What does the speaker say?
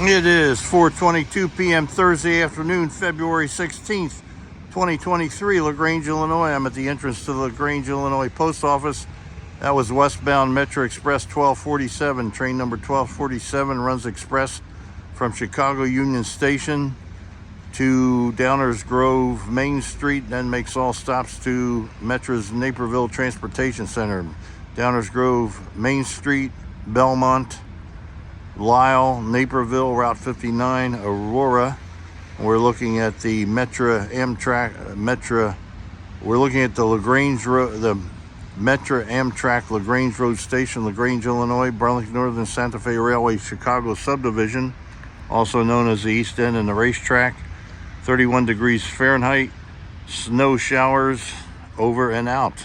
It is 4:22 p.m. Thursday afternoon, February 16th, 2023, LaGrange, Illinois. I'm at the entrance to the LaGrange, Illinois post office. That was westbound Metra Express 1247. Train number 1247 runs express from Chicago Union Station to Downers Grove Main Street, then makes all stops to Metra's Naperville Transportation Center. Downers Grove Main Street, Belmont, Lyle, Naperville, Route 59, Aurora. We're looking at the Metra. We're looking at the LaGrange Road, the Metra Amtrak LaGrange Road Station, LaGrange, Illinois, Burlington, Northern Santa Fe Railway, Chicago Subdivision, also known as the East End and the racetrack. 31 degrees Fahrenheit, snow showers, over and out.